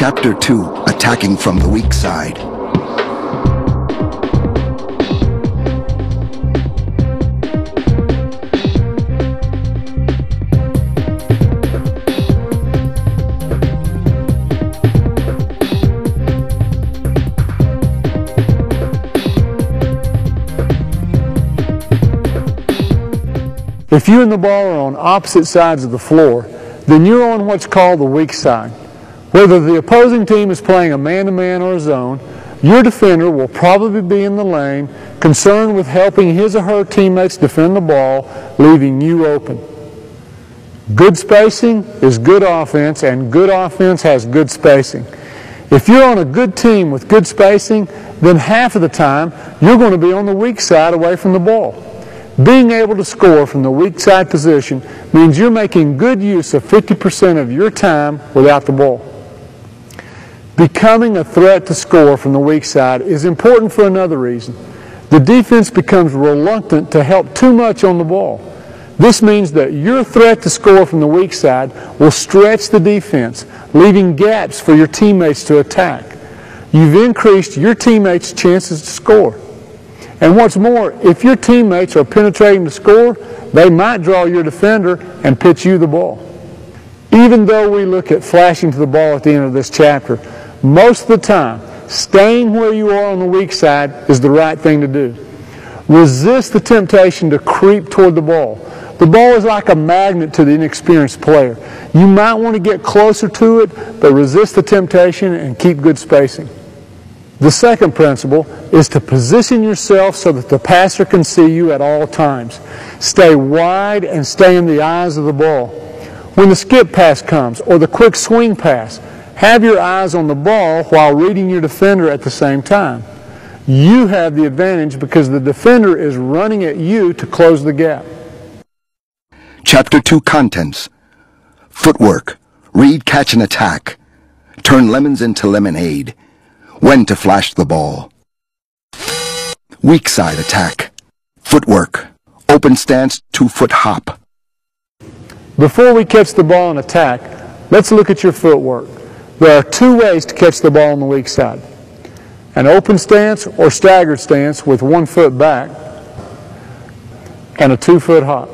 Chapter 2, Attacking from the Weak Side. If you and the ball are on opposite sides of the floor, then you're on what's called the weak side. Whether the opposing team is playing a man-to-man or a zone, your defender will probably be in the lane, concerned with helping his or her teammates defend the ball, leaving you open. Good spacing is good offense, and good offense has good spacing. If you're on a good team with good spacing, then half of the time you're going to be on the weak side away from the ball. Being able to score from the weak side position means you're making good use of 50% of your time without the ball. Becoming a threat to score from the weak side is important for another reason. The defense becomes reluctant to help too much on the ball. This means that your threat to score from the weak side will stretch the defense, leaving gaps for your teammates to attack. You've increased your teammates' chances to score. And what's more, if your teammates are penetrating to score, they might draw your defender and pitch you the ball. Even though we look at flashing to the ball at the end of this chapter, most of the time, staying where you are on the weak side is the right thing to do. Resist the temptation to creep toward the ball. The ball is like a magnet to the inexperienced player. You might want to get closer to it, but resist the temptation and keep good spacing. The second principle is to position yourself so that the passer can see you at all times. Stay wide and stay in the eyes of the ball. When the skip pass comes or the quick swing pass, have your eyes on the ball while reading your defender at the same time. You have the advantage because the defender is running at you to close the gap. Chapter 2, Contents. Footwork. Read, catch, and attack. Turn lemons into lemonade. When to flash the ball. Weak side attack. Footwork. Open stance, 2-foot hop. Before we catch the ball and attack, let's look at your footwork. There are two ways to catch the ball on the weak side. An open stance or staggered stance with 1 foot back, and a 2-foot hop.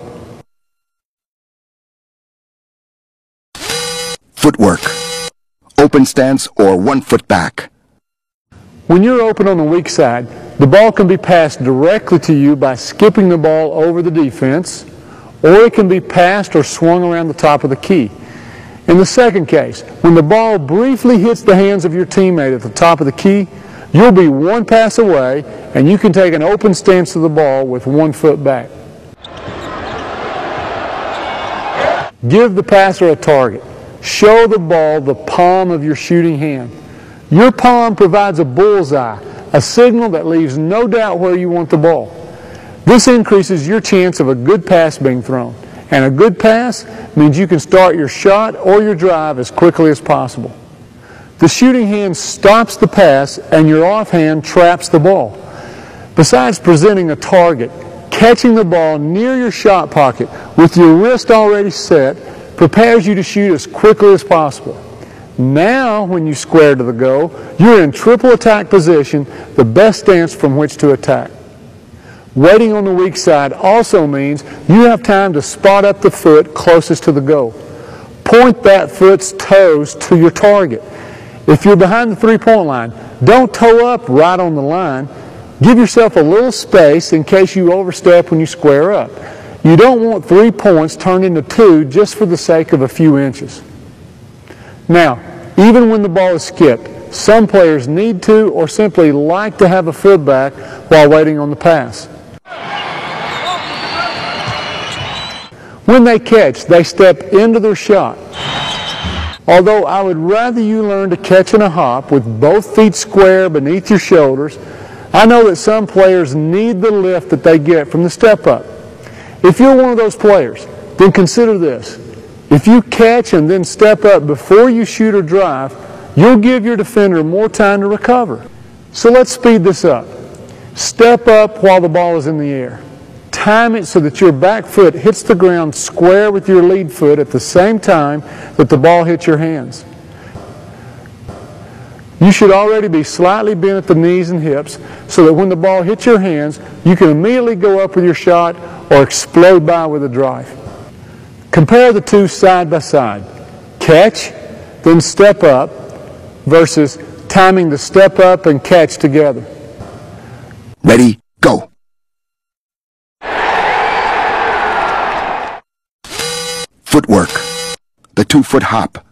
Footwork. Open stance or 1 foot back. When you're open on the weak side, the ball can be passed directly to you by skipping the ball over the defense, or it can be passed or swung around the top of the key. In the second case, when the ball briefly hits the hands of your teammate at the top of the key, you'll be 1 pass away and you can take an open stance to the ball with 1 foot back. Give the passer a target. Show the ball the palm of your shooting hand. Your palm provides a bullseye, a signal that leaves no doubt where you want the ball. This increases your chance of a good pass being thrown. And a good pass means you can start your shot or your drive as quickly as possible. The shooting hand stops the pass and your offhand traps the ball. Besides presenting a target, catching the ball near your shot pocket with your wrist already set prepares you to shoot as quickly as possible. Now, when you square to the goal, you're in triple attack position, the best stance from which to attack. Waiting on the weak side also means you have time to spot up the foot closest to the goal. Point that foot's toes to your target. If you're behind the three-point line, don't toe up right on the line. Give yourself a little space in case you overstep when you square up. You don't want 3 points turned into 2 just for the sake of a few inches. Now, even when the ball is skipped, some players need to or simply like to have a foot back while waiting on the pass. When they catch, they step into their shot. Although I would rather you learn to catch in a hop with both feet square beneath your shoulders, I know that some players need the lift that they get from the step up. If you're one of those players, then consider this. If you catch and then step up before you shoot or drive, you'll give your defender more time to recover. So let's speed this up. Step up while the ball is in the air. Time it so that your back foot hits the ground square with your lead foot at the same time that the ball hits your hands. You should already be slightly bent at the knees and hips so that when the ball hits your hands, you can immediately go up with your shot or explode by with a drive. Compare the two side by side. Catch, then step up, versus timing the step up and catch together. Ready, go. Footwork. The 2-foot hop.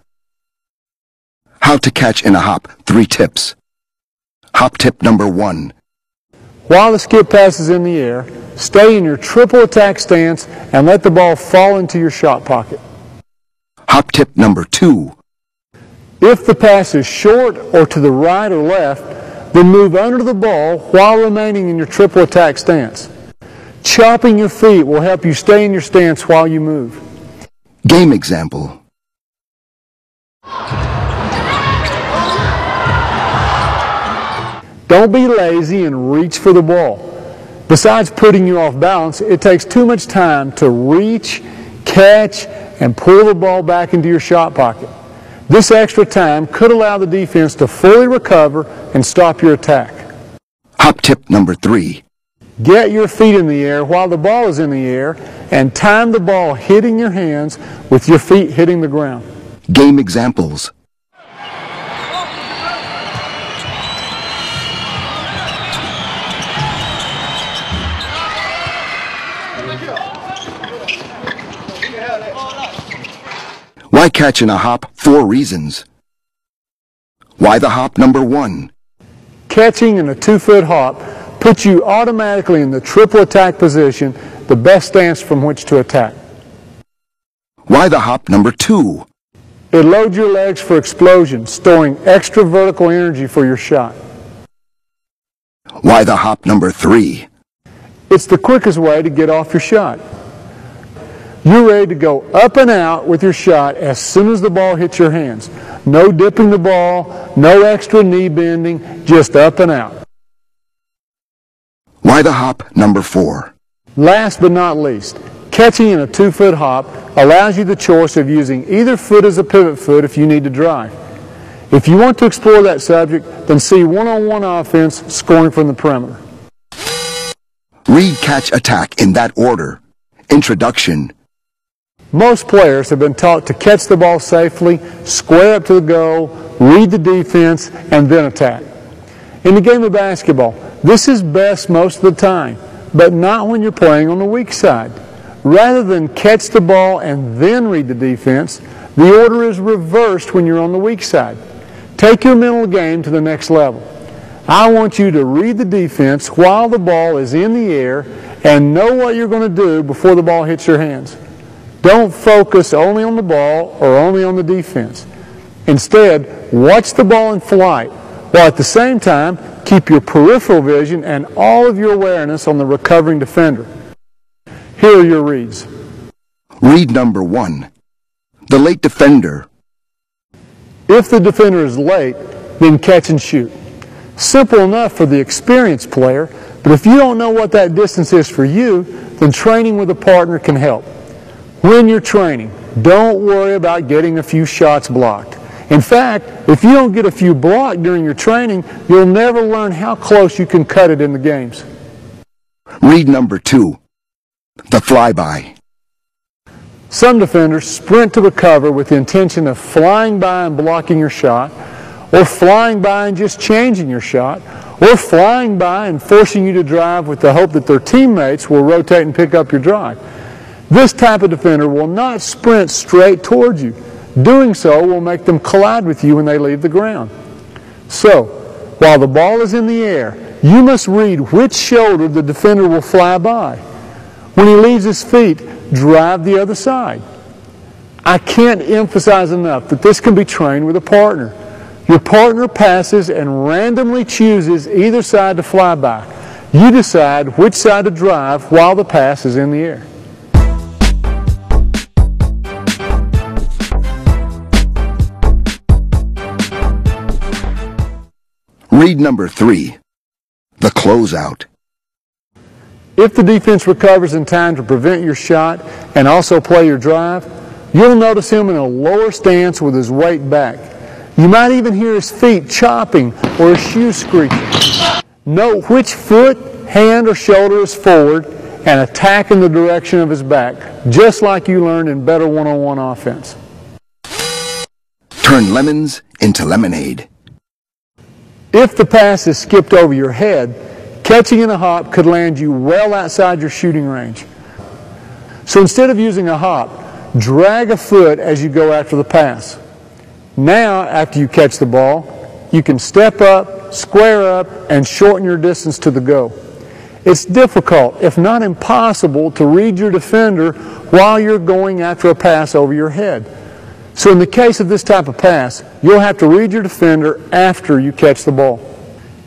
How to catch in a hop. 3 tips. Hop tip number 1. While the skip pass is in the air, stay in your triple attack stance and let the ball fall into your shot pocket. Hop tip number 2. If the pass is short or to the right or left, then move under the ball while remaining in your triple attack stance. Chopping your feet will help you stay in your stance while you move. Game example. Don't be lazy and reach for the ball. Besides putting you off balance, it takes too much time to reach, catch, and pull the ball back into your shot pocket. This extra time could allow the defense to fully recover and stop your attack. Hop tip number 3. Get your feet in the air while the ball is in the air and time the ball hitting your hands with your feet hitting the ground. Game examples. Why catch in a hop? 4 reasons. Why the hop? Number 1. Catching in a 2-foot hop puts you automatically in the triple attack position, the best stance from which to attack. Why the hop? Number 2. It loads your legs for explosion, storing extra vertical energy for your shot. Why the hop? Number 3. It's the quickest way to get off your shot. You're ready to go up and out with your shot as soon as the ball hits your hands. No dipping the ball, no extra knee bending, just up and out. Why the hop? Number 4. Last but not least, catching in a 2-foot hop allows you the choice of using either foot as a pivot foot if you need to drive. If you want to explore that subject, then see one-on-one offense scoring from the perimeter. Read, catch, attack in that order. Introduction. Most players have been taught to catch the ball safely, square up to the goal, read the defense, and then attack. In the game of basketball, this is best most of the time, but not when you're playing on the weak side. Rather than catch the ball and then read the defense, the order is reversed when you're on the weak side. Take your mental game to the next level. I want you to read the defense while the ball is in the air and know what you're going to do before the ball hits your hands. Don't focus only on the ball or only on the defense. Instead, watch the ball in flight, while at the same time, keep your peripheral vision and all of your awareness on the recovering defender. Here are your reads. Read number 1. The late defender. If the defender is late, then catch and shoot. Simple enough for the experienced player, but if you don't know what that distance is for you, then training with a partner can help. When you're training, don't worry about getting a few shots blocked. In fact, if you don't get a few blocked during your training, you'll never learn how close you can cut it in the games. Read number 2. The flyby. Some defenders sprint to the cover with the intention of flying by and blocking your shot, or flying by and just changing your shot, or flying by and forcing you to drive with the hope that their teammates will rotate and pick up your drive. This type of defender will not sprint straight towards you. Doing so will make them collide with you when they leave the ground. So, while the ball is in the air, you must read which shoulder the defender will fly by. When he leaves his feet, drive the other side. I can't emphasize enough that this can be trained with a partner. Your partner passes and randomly chooses either side to fly by. You decide which side to drive while the pass is in the air. Read number 3. The closeout. If the defense recovers in time to prevent your shot and also play your drive, you'll notice him in a lower stance with his weight back. You might even hear his feet chopping or his shoes screeching. Note which foot, hand, or shoulder is forward and attack in the direction of his back, just like you learned in better one-on-one offense. Turn lemons into lemonade. If the pass is skipped over your head, catching in a hop could land you well outside your shooting range. So instead of using a hop, drag a foot as you go after the pass. Now, after you catch the ball, you can step up, square up, and shorten your distance to the goal. It's difficult, if not impossible, to read your defender while you're going after a pass over your head. So in the case of this type of pass, you'll have to read your defender after you catch the ball.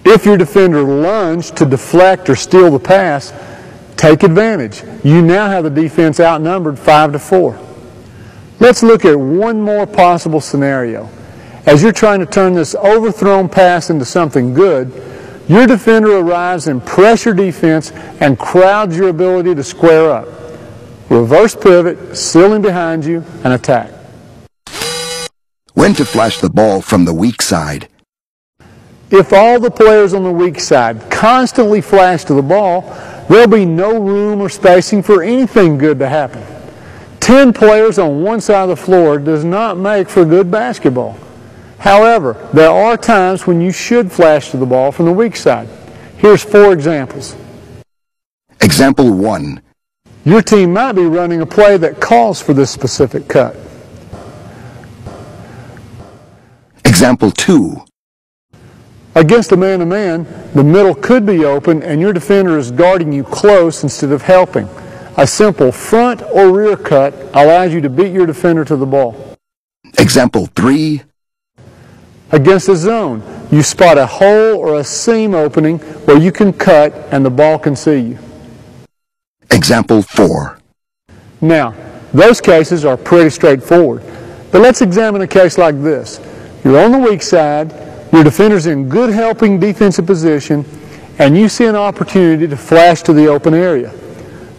If your defender lunged to deflect or steal the pass, take advantage. You now have the defense outnumbered 5-4. Let's look at one more possible scenario. As you're trying to turn this overthrown pass into something good, your defender arrives in pressure defense and crowds your ability to square up. Reverse pivot, sealing behind you, and attack. When to flash the ball from the weak side. If all the players on the weak side constantly flash to the ball, there'll be no room or spacing for anything good to happen. 10 players on one side of the floor does not make for good basketball. However, there are times when you should flash to the ball from the weak side. Here's 4 examples. Example 1. Your team might be running a play that calls for this specific cut. Example 2. Against a man-to-man, the middle could be open and your defender is guarding you close instead of helping. A simple front or rear cut allows you to beat your defender to the ball. Example 3. Against a zone, you spot a hole or a seam opening where you can cut and the ball can see you. Example 4. Now, those cases are pretty straightforward. But let's examine a case like this. You're on the weak side, your defender's in good helping defensive position, and you see an opportunity to flash to the open area.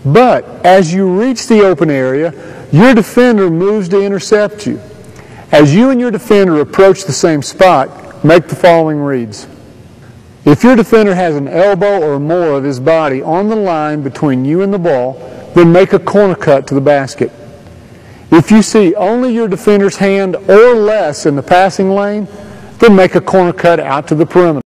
But as you reach the open area, your defender moves to intercept you. As you and your defender approach the same spot, make the following reads. If your defender has an elbow or more of his body on the line between you and the ball, then make a corner cut to the basket. If you see only your defender's hand or less in the passing lane, then make a corner cut out to the perimeter.